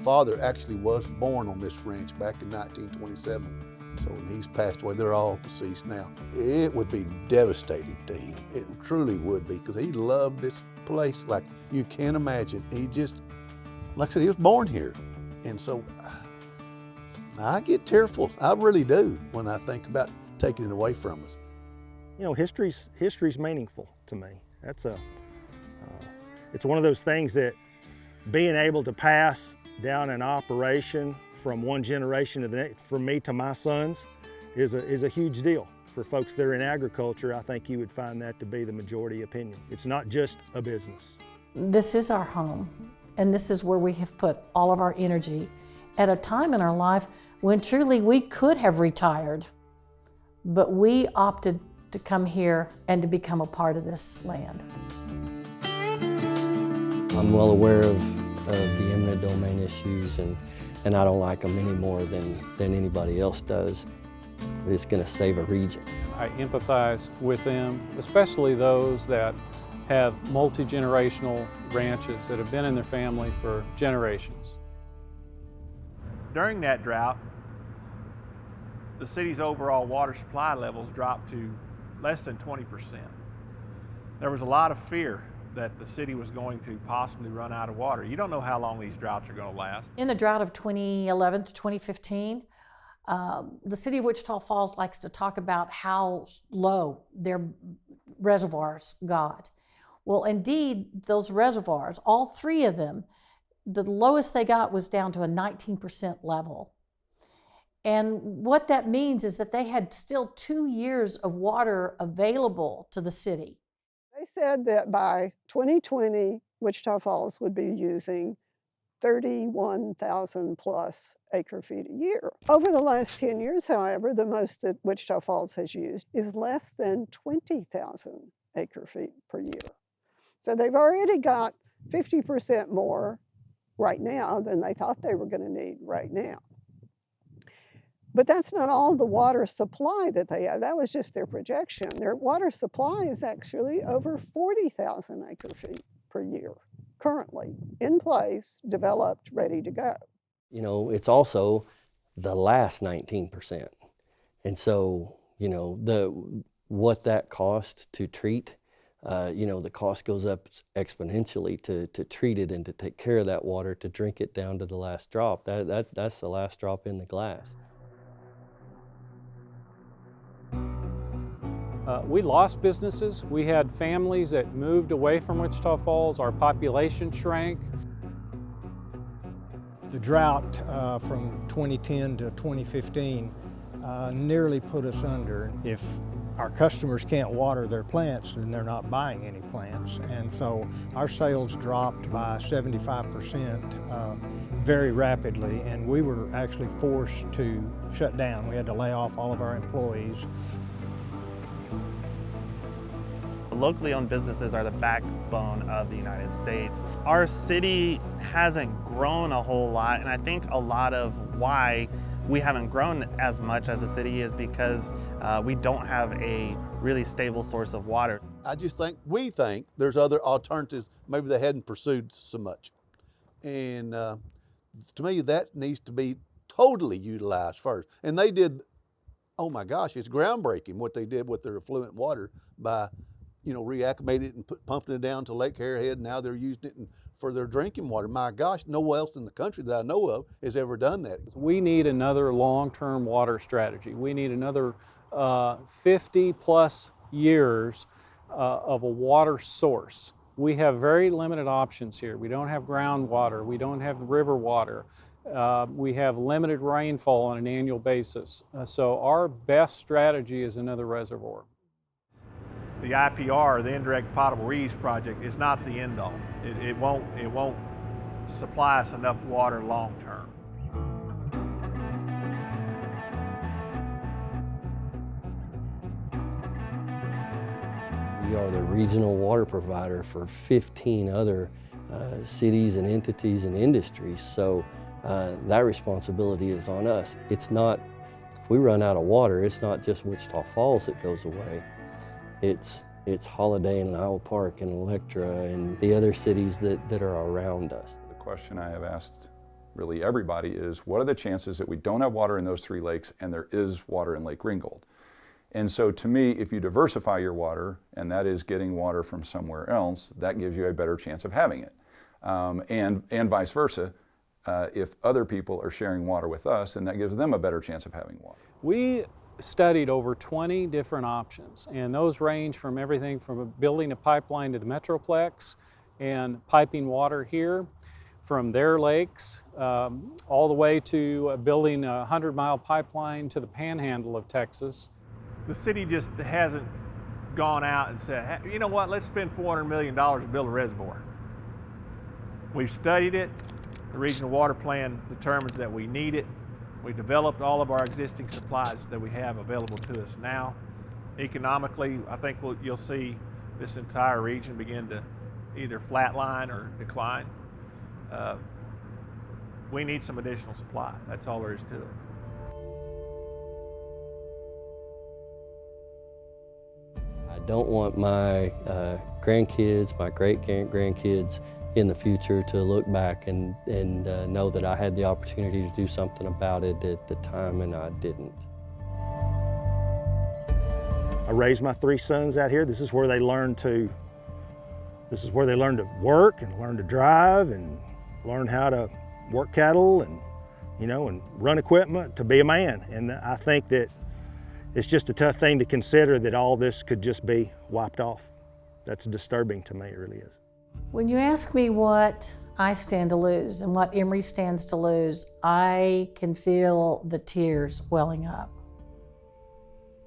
father actually was born on this ranch back in 1927. So when he's passed away, they're all deceased now. It would be devastating to him. It truly would be, because he loved this place like you can't imagine. He just, like I said, he was born here. And so I get tearful. I really do when I think about taking it away from us. You know, history's meaningful to me. It's one of those things that being able to pass down an operation from one generation to the next, from me to my sons, is a huge deal. For folks that are in agriculture, I think you would find that to be the majority opinion. It's not just a business. This is our home, and this is where we have put all of our energy at a time in our life when truly we could have retired, but we opted to come here and to become a part of this land. I'm well aware of the eminent domain issues, and I don't like them any more than anybody else does. It's going to save a region. I empathize with them, especially those that have multi-generational ranches that have been in their family for generations. During that drought, the city's overall water supply levels dropped to less than 20%. There was a lot of fear that the city was going to possibly run out of water. You don't know how long these droughts are going to last. In the drought of 2011 to 2015, the city of Wichita Falls likes to talk about how low their reservoirs got. Well, indeed, those reservoirs, all three of them, the lowest they got was down to a 19% level. And what that means is that they had still 2 years of water available to the city. They said that by 2020, Wichita Falls would be using 31,000 plus acre feet a year. Over the last 10 years, however, the most that Wichita Falls has used is less than 20,000 acre feet per year. So they've already got 50% more right now than they thought they were going to need right now. But that's not all the water supply that they have. That was just their projection. Their water supply is actually over 40,000 acre feet per year, currently in place, developed, ready to go. You know, it's also the last 19%. And so, you know, what that costs to treat, you know, the cost goes up exponentially to treat it and to take care of that water, to drink it down to the last drop. That's the last drop in the glass. We lost businesses. We had families that moved away from Wichita Falls. Our population shrank. The drought from 2010 to 2015 nearly put us under. If our customers can't water their plants, then they're not buying any plants. And so our sales dropped by 75% very rapidly, and we were actually forced to shut down. We had to lay off all of our employees. Locally owned businesses are the backbone of the United States. Our city hasn't grown a whole lot, and I think a lot of why we haven't grown as much as a city is because we don't have a really stable source of water. I just think, we think there's other alternatives maybe they hadn't pursued so much. And to me, that needs to be totally utilized first. And they did, oh my gosh, it's groundbreaking what they did with their affluent water by, you know, reacclimating it and pumping it down to Lake Harrowhead. Now they're using it for their drinking water. My gosh, no one else in the country that I know of has ever done that. We need another long-term water strategy. We need another 50 plus years of a water source. We have very limited options here. We don't have groundwater. We don't have river water. We have limited rainfall on an annual basis. So our best strategy is another reservoir. The IPR, the Indirect Potable Reuse Project, is not the end all. It won't supply us enough water long term. We are the regional water provider for 15 other cities and entities and industries. So that responsibility is on us. It's not, if we run out of water, it's not just Wichita Falls that goes away. It's Holiday and Iowa Park and Electra and the other cities that are around us. The question I have asked really everybody, is what are the chances that we don't have water in those 3 lakes and there is water in Lake Ringgold? And so to me, if you diversify your water, and that is getting water from somewhere else, that gives you a better chance of having it. And vice versa. If other people are sharing water with us, then that gives them a better chance of having water. We studied over 20 different options, and those range from everything from building a pipeline to the Metroplex and piping water here from their lakes, all the way to building a 100-mile pipeline to the panhandle of Texas. The city just hasn't gone out and said, hey, you know what, let's spend $400 million to build a reservoir. We've studied it. The regional water plan determines that we need it. We developed all of our existing supplies that we have available to us now. Economically, I think you'll see this entire region begin to either flatline or decline. We need some additional supply. That's all there is to it. I don't want my grandkids, my great-grandkids in the future to look back and know that I had the opportunity to do something about it at the time and I didn't. I raised my 3 sons out here. This is where they learned to work and learn to drive and learn how to work cattle and, and run equipment, to be a man. And I think that it's just a tough thing to consider that all this could just be wiped off. That's disturbing to me, it really is. When you ask me what I stand to lose and what Emory stands to lose, I can feel the tears welling up.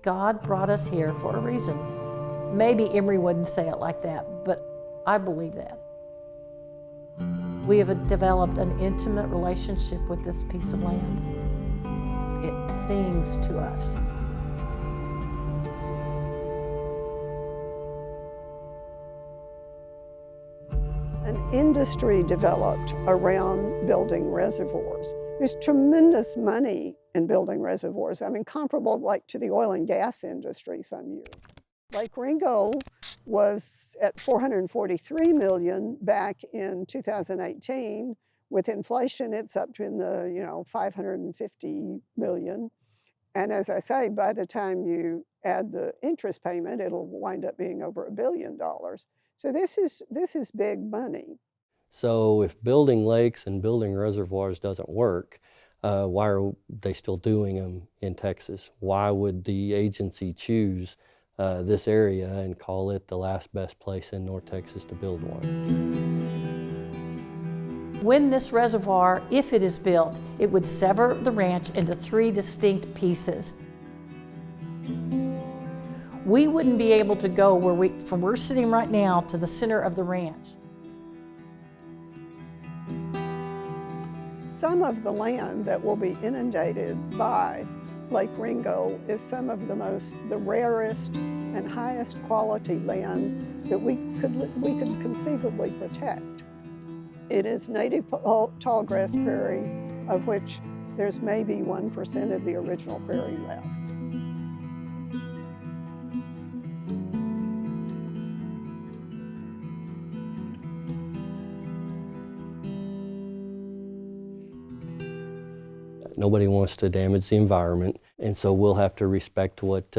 God brought us here for a reason. Maybe Emory wouldn't say it like that, but I believe that. We have developed an intimate relationship with this piece of land. It sings to us. An industry developed around building reservoirs. There's tremendous money in building reservoirs. I mean, comparable like to the oil and gas industry some years. Lake Ringgold was at $443 million back in 2018. With inflation, it's up to in the $550 million. And as I say, by the time you add the interest payment, it'll wind up being over $1 billion. So this is big money. So if building lakes and building reservoirs doesn't work, why are they still doing them in Texas? Why would the agency choose this area and call it the last best place in North Texas to build one? When this reservoir, if it is built, it would sever the ranch into 3 distinct pieces. We wouldn't be able to go from where we're sitting right now to the center of the ranch. Some of the land that will be inundated by Lake Ringgold is some of the rarest and highest quality land that we could conceivably protect. It is native tall grass prairie, of which there's maybe 1% of the original prairie left. Nobody wants to damage the environment, and so we'll have to respect what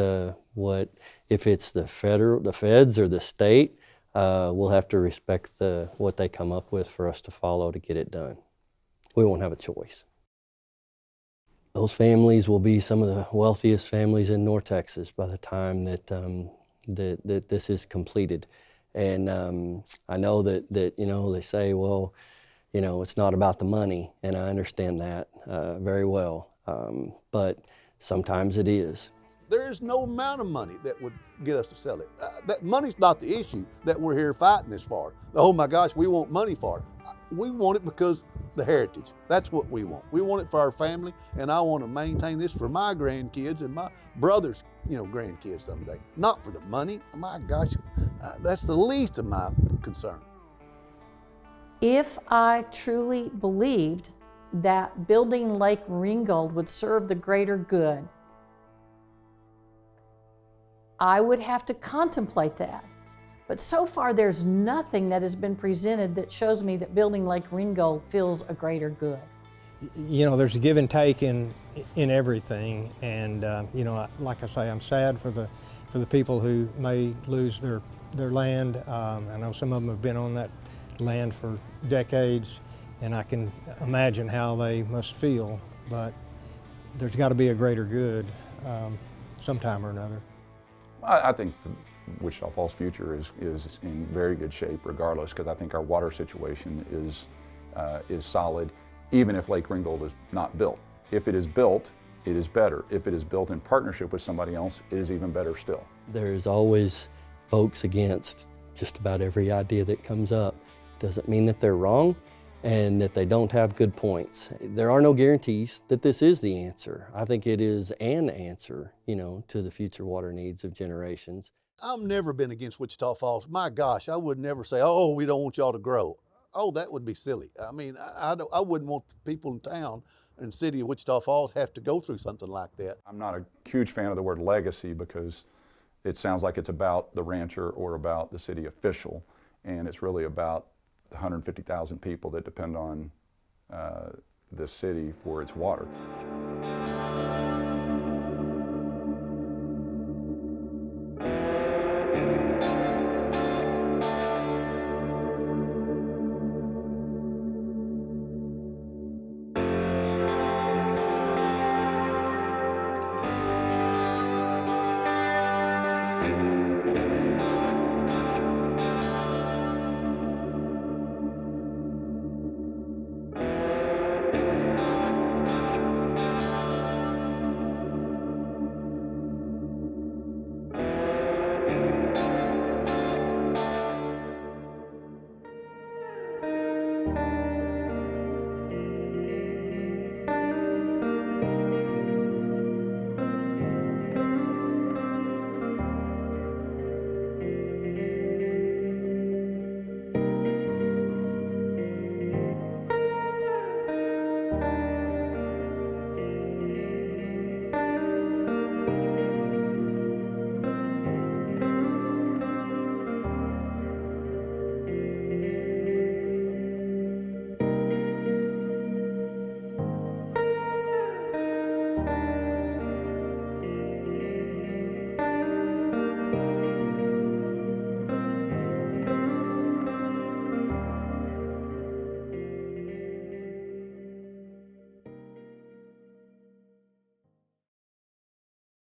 if it's the feds or the state, we'll have to respect what they come up with for us to follow to get it done. We won't have a choice. Those families will be some of the wealthiest families in North Texas by the time that this is completed. And I know that they say, well, it's not about the money, and I understand that very well, but sometimes it is. There is no amount of money that would get us to sell it. That money's not the issue that we're here fighting this for. Oh my gosh, we want money for it. We want it because the heritage, that's what we want. We want it for our family, and I want to maintain this for my grandkids and my brother's grandkids someday. Not for the money. My gosh, that's the least of my concern. If I truly believed that building Lake Ringgold would serve the greater good, I would have to contemplate that. But so far, there's nothing that has been presented that shows me that building Lake Ringgold fills a greater good. you know, there's a give and take in everything, and you know, like I say, I'm sad for the people who may lose their land. I know some of them have been on that land for decades, and I can imagine how they must feel, but there's got to be a greater good sometime or another. I think the Wichita Falls future is in very good shape regardless, because I think our water situation is solid, even if Lake Ringgold is not built. If it is built, it is better. If it is built in partnership with somebody else, it is even better still. There's always folks against just about every idea that comes up. Doesn't mean that they're wrong and that they don't have good points. There are no guarantees that this is the answer. I think it is an answer, you know, to the future water needs of generations. I've never been against Wichita Falls. My gosh, I would never say, oh, we don't want y'all to grow. Oh, that would be silly. I mean, I wouldn't want the people in town and city of Wichita Falls have to go through something like that. I'm not a huge fan of the word legacy because it sounds like it's about the rancher or about the city official, and it's really about the 150,000 people that depend on this city for its water.